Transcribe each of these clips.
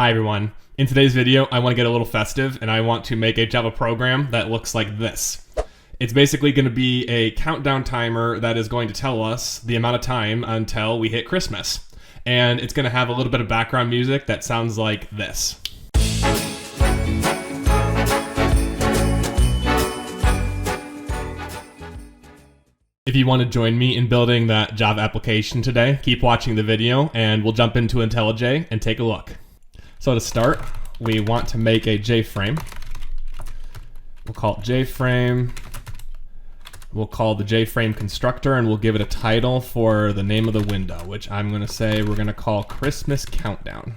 Hi everyone. In today's video, I want to get a little festive and I want to make a Java program that looks like this. It's basically going to be a countdown timer that is going to tell us the amount of time until we hit Christmas. And it's going to have a little bit of background music that sounds like this. If you want to join me in building that Java application today, keep watching the video and we'll jump into IntelliJ and take a look. So to start, we want to make a JFrame. We'll call it JFrame. We'll call the JFrame constructor and we'll give it a title for the name of the window, which I'm going to say we're going to call Christmas Countdown.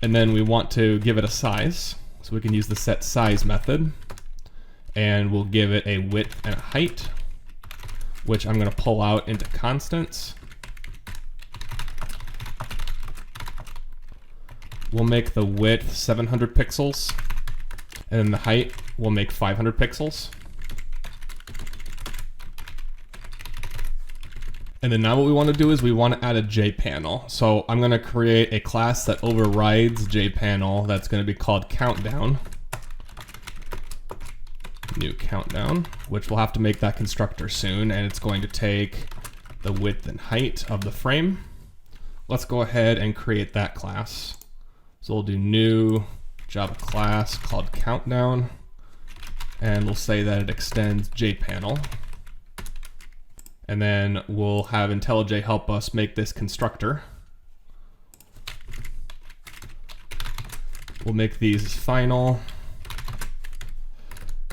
And then we want to give it a size, so we can use the setSize method. And we'll give it a width and a height, which I'm going to pull out into constants. We'll make the width 700 pixels, and then the height we'll make 500 pixels. And then now what we want to do is we want to add a JPanel. So I'm going to create a class that overrides JPanel that's going to be called Countdown. New countdown, which we'll have to make that constructor soon, and it's going to take the width and height of the frame. Let's go ahead and create that class. So we'll do new Java class called Countdown, and we'll say that it extends JPanel. And then we'll have IntelliJ help us make this constructor. We'll make these final.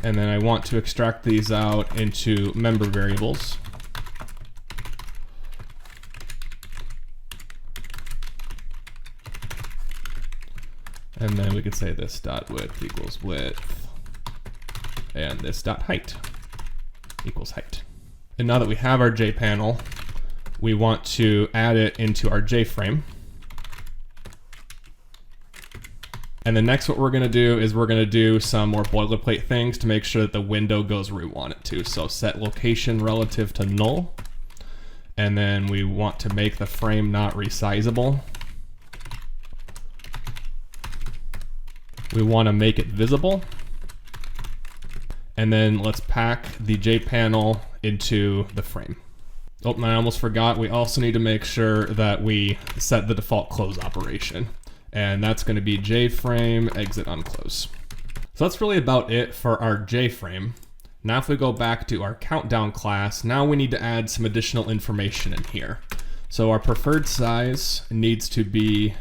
And then I want to extract these out into member variables. And then we could say this dot width equals width, and this dot height equals height. And now that we have our JPanel, we want to add it into our JFrame. And then next what we're going to do is we're going to do some more boilerplate things to make sure that the window goes where we want it to. So set location relative to null. And then we want to make the frame not resizable. We want to make it visible. And then let's pack the JPanel into the frame. Oh, and I almost forgot, we also need to make sure that we set the default close operation. And that's going to be JFrame exit unclose. So that's really about it for our JFrame. Now if we go back to our countdown class, now we need to add some additional information in here. So our preferred size needs to be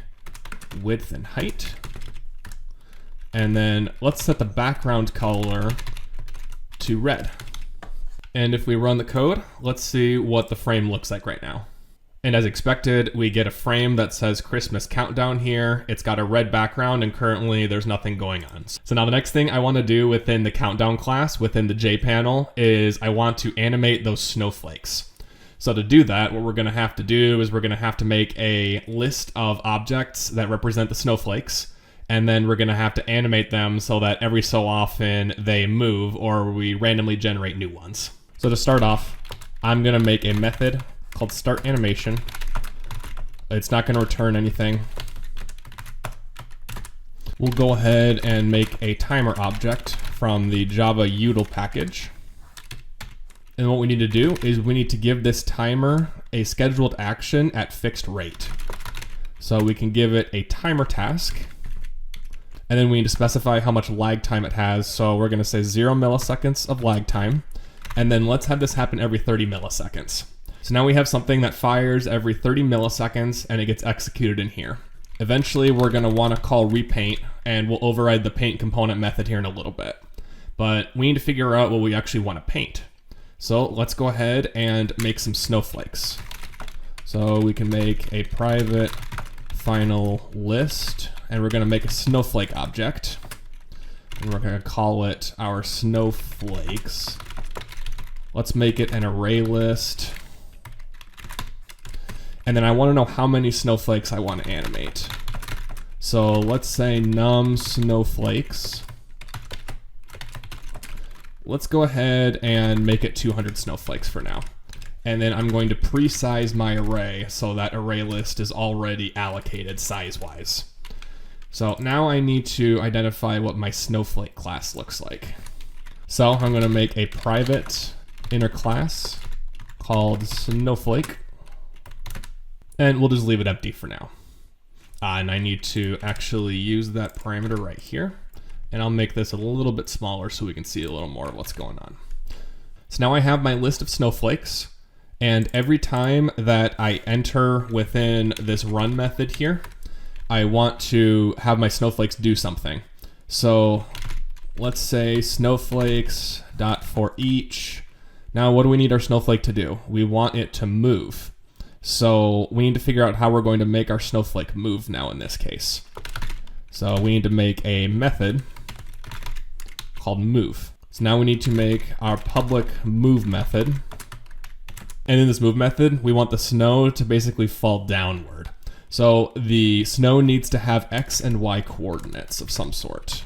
width and height. And then let's set the background color to red. And if we run the code, let's see what the frame looks like right now. And as expected, we get a frame that says Christmas Countdown here. It's got a red background and currently there's nothing going on. So now the next thing I want to do within the countdown class, within the JPanel, is I want to animate those snowflakes. So to do that, what we're going to have to do is we're going to have to make a list of objects that represent the snowflakes. And then we're going to have to animate them so that every so often they move or we randomly generate new ones. So to start off, I'm going to make a method called start animation. It's not going to return anything. We'll go ahead and make a timer object from the Java util package. And what we need to do is we need to give this timer a scheduled action at fixed rate. So we can give it a timer task. And then we need to specify how much lag time it has. So we're going to say 0 milliseconds of lag time. And then let's have this happen every 30 milliseconds. So now we have something that fires every 30 milliseconds and it gets executed in here. Eventually we're going to want to call repaint and we'll override the paint component method here in a little bit. But we need to figure out what we actually want to paint. So let's go ahead and make some snowflakes. So we can make a private final list and we're going to make a snowflake object. And we're going to call it our snowflakes. Let's make it an array list. And then I want to know how many snowflakes I want to animate. So let's say num snowflakes. Let's go ahead and make it 200 snowflakes for now. And then I'm going to pre-size my array so that array list is already allocated size-wise. So now I need to identify what my snowflake class looks like. So I'm going to make a private inner class called snowflake, and we'll just leave it empty for now. And I need to actually use that parameter right here, and I'll make this a little bit smaller so we can see a little more of what's going on. So now I have my list of snowflakes, and every time that I enter within this run method here, I want to have my snowflakes do something. So let's say snowflakes.forEach. Now what do we need our snowflake to do? We want it to move. So we need to figure out how we're going to make our snowflake move now in this case. So we need to make a method called move. So now we need to make our public move method. And in this move method, we want the snow to basically fall downward. So the snow needs to have X and Y coordinates of some sort.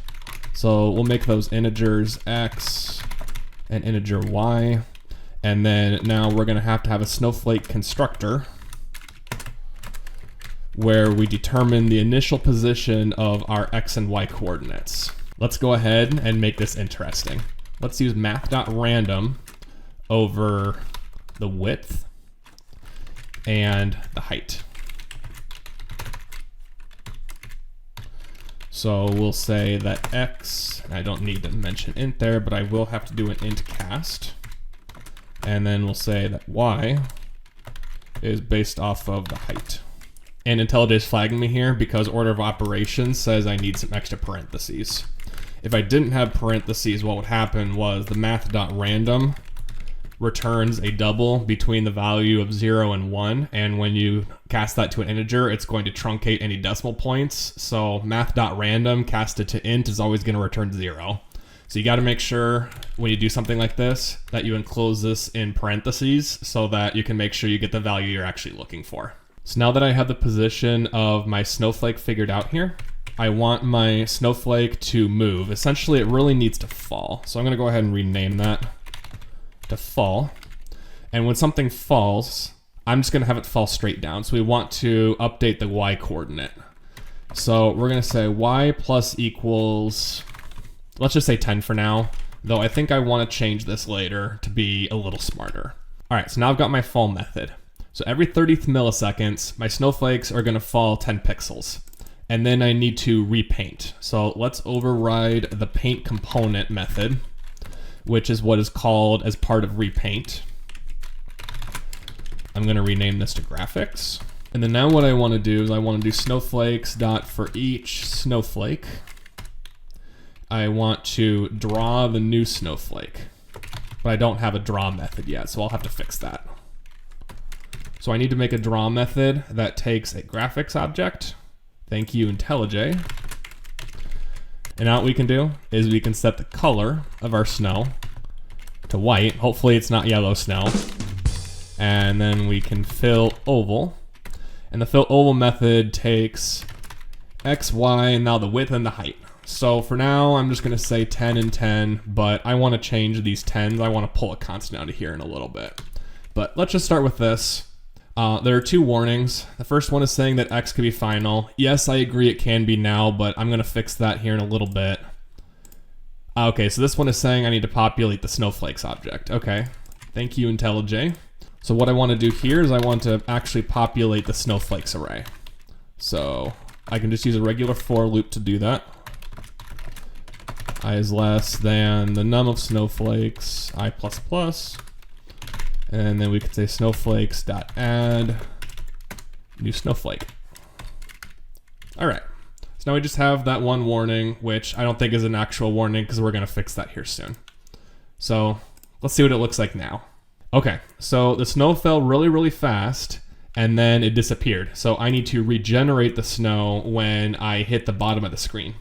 So we'll make those integers X and integer Y. And then now we're going to have a snowflake constructor where we determine the initial position of our X and Y coordinates. Let's go ahead and make this interesting. Let's use math.random over the width and the height. So we'll say that X, and I don't need to mention int there, but I will have to do an int cast. And then we'll say that Y is based off of the height. And IntelliJ is flagging me here because order of operations says I need some extra parentheses. If I didn't have parentheses, what would happen was the math.random returns a double between the value of 0 and 1, and when you cast that to an integer, it's going to truncate any decimal points. So math.random casted to int is always going to return 0. So you got to make sure when you do something like this that you enclose this in parentheses so that you can make sure you get the value you're actually looking for. So now that I have the position of my snowflake figured out here, I want my snowflake to move. Essentially, it really needs to fall. So I'm going to go ahead and rename that to fall. And when something falls, I'm just going to have it fall straight down. So we want to update the Y coordinate. So we're going to say Y plus equals, let's just say 10 for now, though I think I want to change this later to be a little smarter. All right, so now I've got my fall method. So every 30th milliseconds, my snowflakes are going to fall 10 pixels. And then I need to repaint. So let's override the paint component method, which is what is called as part of repaint. I'm going to rename this to graphics. And then now what I want to do is I want to do snowflakes.forEach snowflake. I want to draw the new snowflake, but I don't have a draw method yet, so I'll have to fix that. So I need to make a draw method that takes a graphics object. Thank you, IntelliJ. And now what we can do is we can set the color of our snow to white. Hopefully it's not yellow snow. And then we can fill oval. And the fill oval method takes X, Y, and now the width and the height. So for now, I'm just gonna say 10 and 10, but I wanna change these 10s. I wanna pull a constant out of here in a little bit. But let's just start with this. There are two warnings. The first one is saying that X could be final. Yes, I agree it can be now, but I'm gonna fix that here in a little bit. Okay, so this one is saying I need to populate the snowflakes object. Okay, thank you, IntelliJ. So what I wanna do here is I want to actually populate the snowflakes array. So I can just use a regular for loop to do that. I is less than the num of snowflakes, I plus plus. And then we could say snowflakes.add new snowflake. All right, so now we just have that one warning, which I don't think is an actual warning because we're gonna fix that here soon. So let's see what it looks like now. Okay, so the snow fell really, really fast and then it disappeared. So I need to regenerate the snow when I hit the bottom of the screen.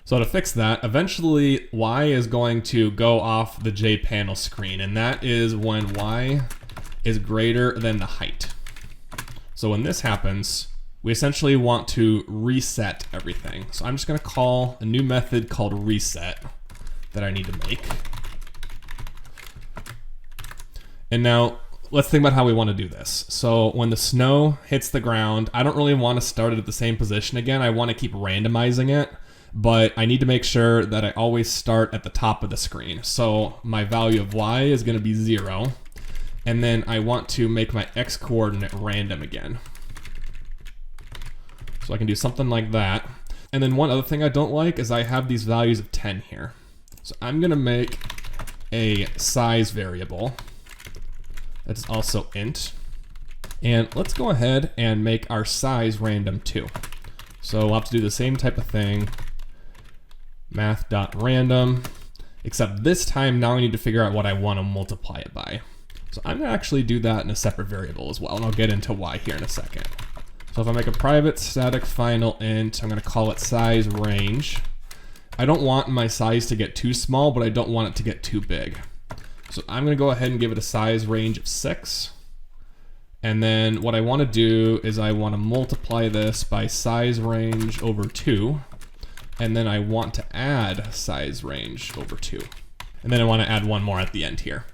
So to fix that, eventually Y is going to go off the JPanel screen, and that is when Y is greater than the height. So when this happens, we essentially want to reset everything. So I'm just gonna call a new method called reset that I need to make. And now let's think about how we want to do this. So when the snow hits the ground, I don't really want to start it at the same position again. I want to keep randomizing it, but I need to make sure that I always start at the top of the screen. So my value of y is going to be 0. And then I want to make my x coordinate random again. So I can do something like that. And then one other thing I don't like is I have these values of 10 here. So I'm going to make a size variable that's also int. And let's go ahead and make our size random too. So we'll have to do the same type of thing, math.random, except this time now I need to figure out what I want to multiply it by. So I'm going to actually do that in a separate variable as well, and I'll get into why here in a second. So if I make a private static final int, I'm going to call it size range. I don't want my size to get too small, but I don't want it to get too big. So I'm going to go ahead and give it a size range of 6. And then what I want to do is I want to multiply this by size range over 2. And then I want to add size range over 2. And then I want to add one more at the end here.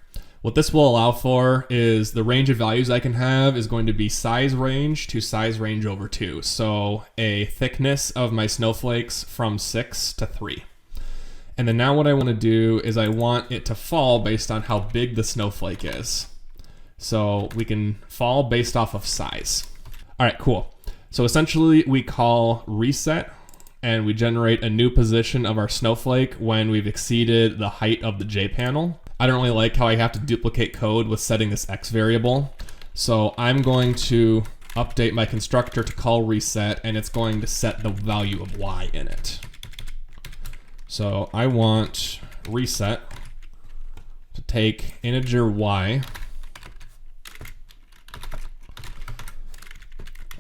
What this will allow for is the range of values I can have is going to be size range to size range over 2. So a thickness of my snowflakes from 6 to 3. And then now what I want to do is I want it to fall based on how big the snowflake is. So we can fall based off of size. All right, cool. So essentially we call reset and we generate a new position of our snowflake when we've exceeded the height of the JPanel. I don't really like how I have to duplicate code with setting this x variable. So I'm going to update my constructor to call reset, and it's going to set the value of y in it. So I want reset to take integer y,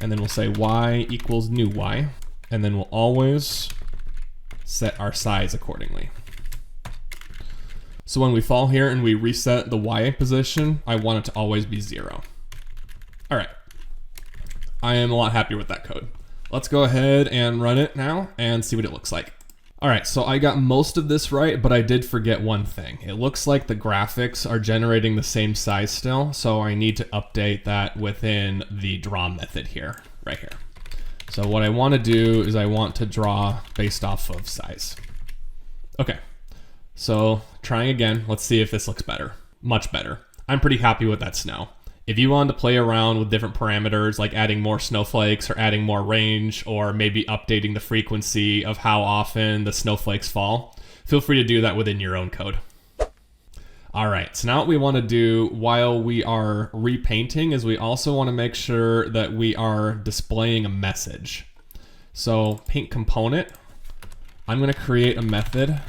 and then we'll say y equals new y, and then we'll always set our size accordingly. So when we fall here and we reset the y position, I want it to always be 0. All right, I am a lot happier with that code. Let's go ahead and run it now and see what it looks like. All right, so I got most of this right, but I did forget one thing. It looks like the graphics are generating the same size still, so I need to update that within the draw method here, right here. So what I want to do is I want to draw based off of size. Okay. So trying again, let's see if this looks better. Much better. I'm pretty happy with that snow. If you wanted to play around with different parameters, like adding more snowflakes or adding more range, or maybe updating the frequency of how often the snowflakes fall, feel free to do that within your own code. All right, so now what we want to do while we are repainting is we also want to make sure that we are displaying a message. So paint component, I'm going to create a method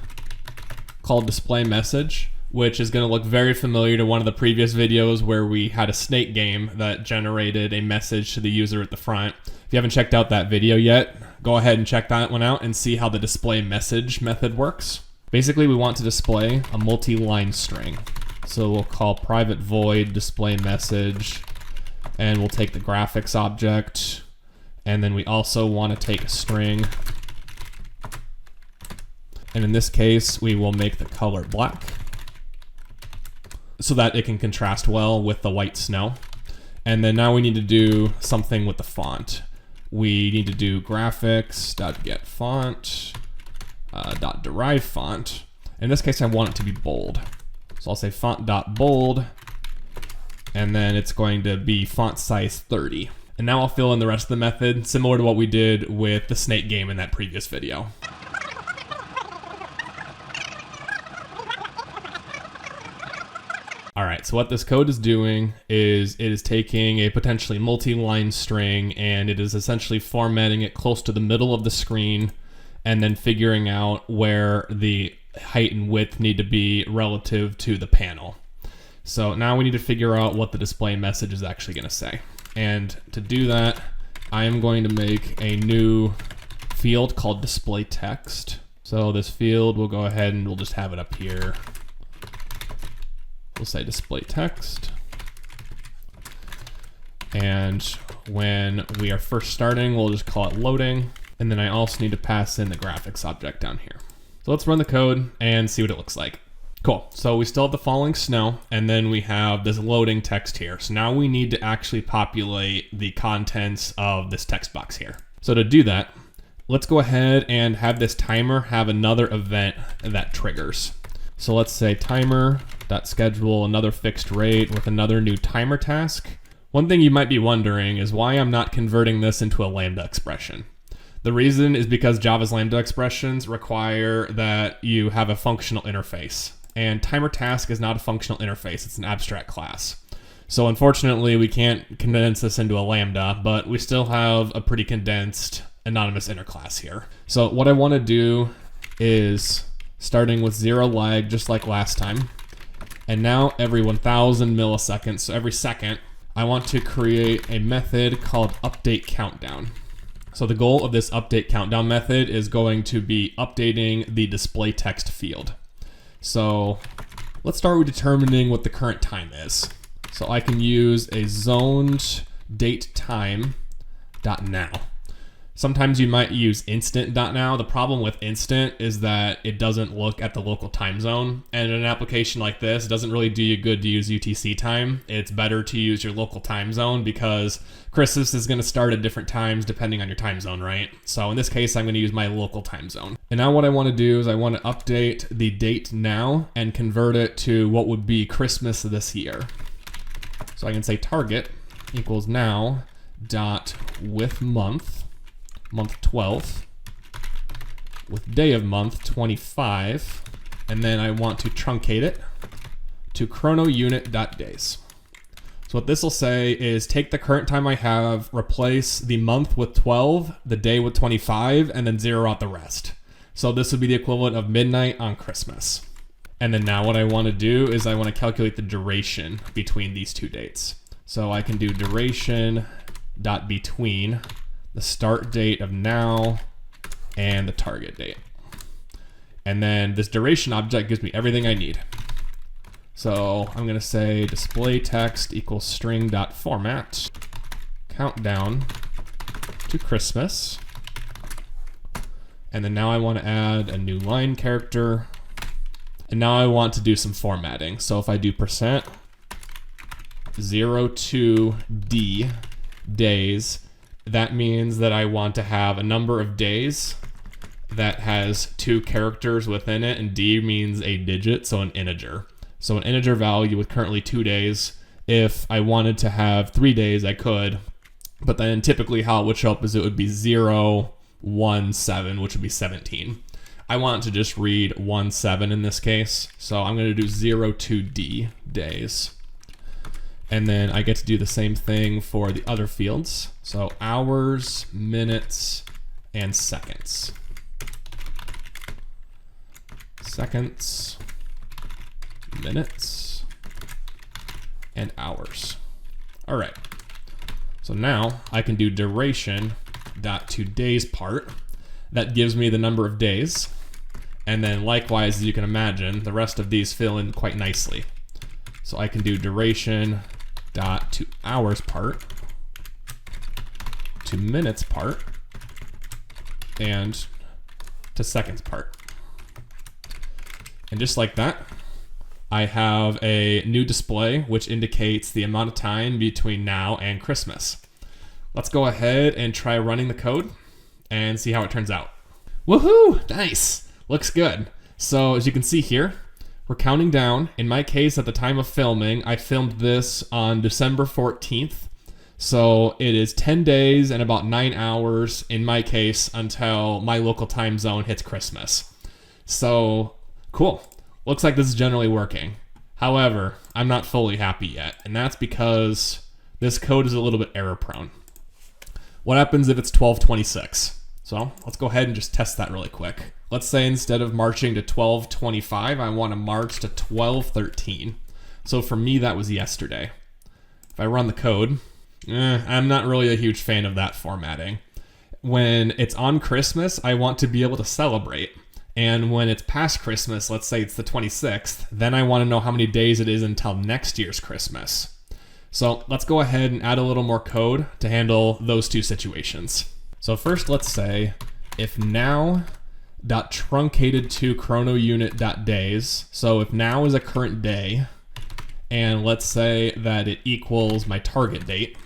called display message, which is going to look very familiar to one of the previous videos where we had a snake game that generated a message to the user at the front. If you haven't checked out that video yet, go ahead and check that one out and see how the display message method works. Basically, we want to display a multi-line string. So we'll call private void display message, and we'll take the graphics object, and then we also want to take a string. And in this case, we will make the color black so that it can contrast well with the white snow. And then now we need to do something with the font. We need to do graphics.getFont, .derive font. In this case, I want it to be bold. So I'll say font.bold, and then it's going to be font size 30. And now I'll fill in the rest of the method, similar to what we did with the snake game in that previous video. All right, so what this code is doing is it is taking a potentially multi-line string and it is essentially formatting it close to the middle of the screen and then figuring out where the height and width need to be relative to the panel. So now we need to figure out what the display message is actually going to say. And to do that, I am going to make a new field called display text. So this field, we'll go ahead and we'll just have it up here. We'll say display text. And when we are first starting, we'll just call it loading. And then I also need to pass in the graphics object down here. So let's run the code and see what it looks like. Cool. So we still have the falling snow, and then we have this loading text here. So now we need to actually populate the contents of this text box here. So to do that, let's go ahead and have this timer have another event that triggers. So let's say timer.schedule another fixed rate with another new timer task. One thing you might be wondering is why I'm not converting this into a Lambda expression. The reason is because Java's Lambda expressions require that you have a functional interface. And timer task is not a functional interface, it's an abstract class. So unfortunately, we can't condense this into a Lambda, but we still have a pretty condensed anonymous inner class here. So what I want to do is, starting with 0 lag, just like last time, and now every 1000 milliseconds, so every second, I want to create a method called update countdown. So the goal of this update countdown method is going to be updating the display text field. So let's start with determining what the current time is. So I can use a zoned date time .now. Sometimes you might use instant.now. The problem with instant is that it doesn't look at the local time zone. And in an application like this, it doesn't really do you good to use UTC time. It's better to use your local time zone because Christmas is going to start at different times depending on your time zone, right? So in this case, I'm going to use my local time zone. And now what I want to do is I want to update the date now and convert it to what would be Christmas this year. So I can say target equals now dot with month 12th, with day of month 25, and then I want to truncate it to chronounit.days. So what this will say is take the current time I have, replace the month with 12, the day with 25, and then zero out the rest. So this would be the equivalent of midnight on Christmas. And then now what I want to do is I want to calculate the duration between these two dates. So I can do duration dot between the start date of now and the target date. And then this duration object gives me everything I need. So I'm going to say display text equals string.format countdown to Christmas. And then now I want to add a new line character. And now I want to do some formatting. So if I do %02D days, that means that I want to have a number of days that has 2 characters within it, and D means a digit, so an integer. So an integer value with currently 2 days. If I wanted to have 3 days, I could, but then typically how it would show up is it would be 0, 1, 7, which would be 17. I want to just read 1, 7 in this case, so I'm going to do 02D days. And then I get to do the same thing for the other fields. So hours, minutes, and seconds. Seconds, minutes, and hours. All right. So now I can do duration dot to days part. That gives me the number of days. And then likewise, as you can imagine, the rest of these fill in quite nicely. So I can do duration dot to hours part, to minutes part, and to seconds part. And just like that, I have a new display which indicates the amount of time between now and Christmas. Let's go ahead and try running the code and see how it turns out. Woohoo! Nice! Looks good. So as you can see here, we're counting down. In my case, at the time of filming, I filmed this on December 14th. So it is 10 days and about 9 hours, in my case, until my local time zone hits Christmas. So, cool. Looks like this is generally working. However, I'm not fully happy yet, and that's because this code is a little bit error prone. What happens if it's 12:26? So let's go ahead and just test that really quick. Let's say instead of marching to 12:25, I want to march to 12:13. So for me, that was yesterday. If I run the code, I'm not really a huge fan of that formatting. When it's on Christmas, I want to be able to celebrate. And when it's past Christmas, let's say it's the 26th, then I want to know how many days it is until next year's Christmas. So let's go ahead and add a little more code to handle those two situations. So first, let's say if now dot truncated to chrono unit dot days. So if now is a current day, and let's say that it equals my target date.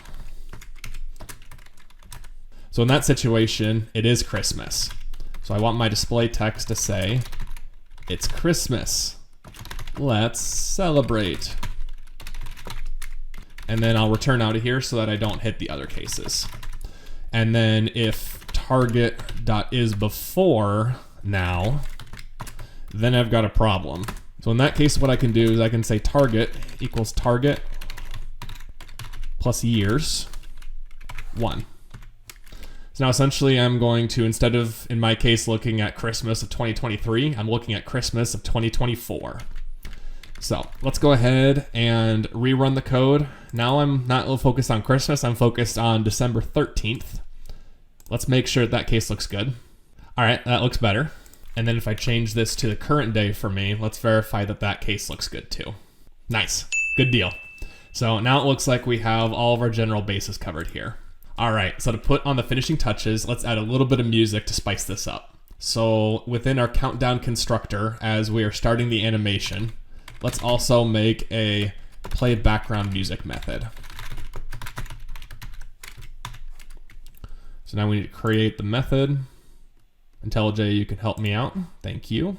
So in that situation, it is Christmas. So I want my display text to say, it's Christmas. Let's celebrate. And then I'll return out of here so that I don't hit the other cases. And then if target.isBefore now, then I've got a problem. So in that case, what I can do is I can say target equals target plus years 1. So now essentially I'm going to, instead of, in my case, looking at Christmas of 2023, I'm looking at Christmas of 2024. So let's go ahead and rerun the code. Now I'm not focused on Christmas, I'm focused on December 13th. Let's make sure that case looks good. All right, that looks better. And then if I change this to the current day for me, let's verify that that case looks good too. Nice, good deal. So now it looks like we have all of our general bases covered here. All right, so to put on the finishing touches, let's add a little bit of music to spice this up. So within our countdown constructor, as we are starting the animation, let's also make a play background music method. So now we need to create the method. IntelliJ, you can help me out. Thank you.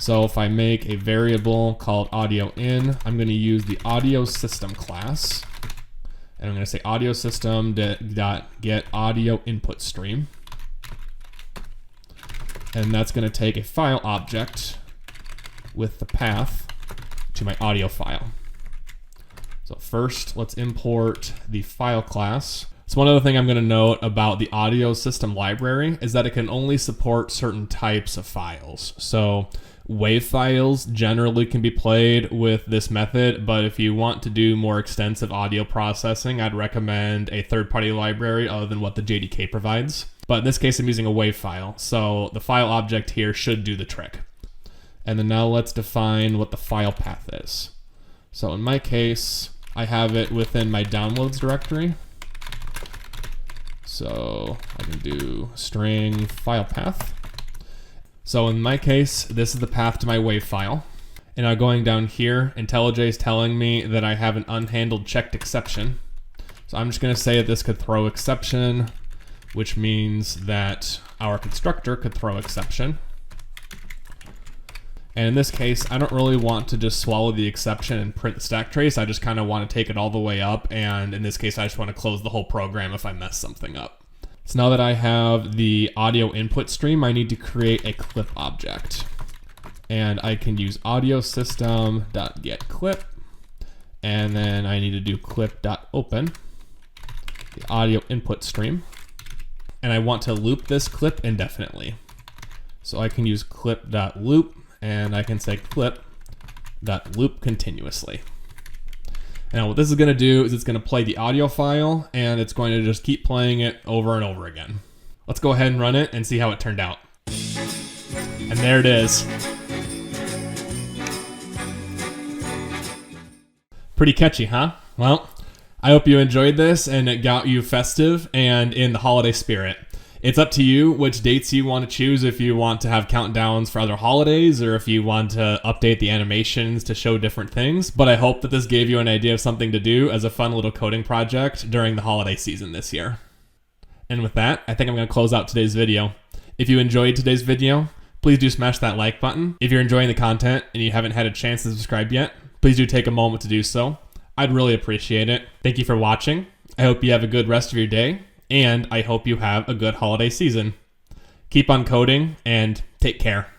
So if I make a variable called audio in, I'm going to use the audio system class. And I'm going to say audio system dot get audio input stream. And that's going to take a file object with the path to my audio file. So first, let's import the file class. So one other thing I'm going to note about the audio system library is that it can only support certain types of files. So WAV files generally can be played with this method, but if you want to do more extensive audio processing, I'd recommend a third-party library other than what the JDK provides. But in this case, I'm using a WAV file, so the file object here should do the trick. And then now let's define what the file path is. So in my case, I have it within my downloads directory. So I can do string file path. So in my case, this is the path to my WAV file. And now going down here, IntelliJ is telling me that I have an unhandled checked exception. So I'm just going to say that this could throw exception, which means that our constructor could throw exception. And in this case, I don't really want to just swallow the exception and print the stack trace. I just kind of want to take it all the way up. And in this case, I just want to close the whole program if I mess something up. So now that I have the audio input stream, I need to create a clip object. And I can use audio system.getClip. And then I need to do clip.open, the audio input stream. And I want to loop this clip indefinitely. So I can use clip.loop. And I can say clip.loop continuously. Now what this is going to do is it's going to play the audio file and it's going to just keep playing it over and over again. Let's go ahead and run it and see how it turned out. And there it is. Pretty catchy, huh? Well, I hope you enjoyed this and it got you festive and in the holiday spirit. It's up to you which dates you want to choose, if you want to have countdowns for other holidays or if you want to update the animations to show different things. But I hope that this gave you an idea of something to do as a fun little coding project during the holiday season this year. And with that, I think I'm going to close out today's video. If you enjoyed today's video, please do smash that like button. If you're enjoying the content and you haven't had a chance to subscribe yet, please do take a moment to do so. I'd really appreciate it. Thank you for watching. I hope you have a good rest of your day. And I hope you have a good holiday season. Keep on coding and take care.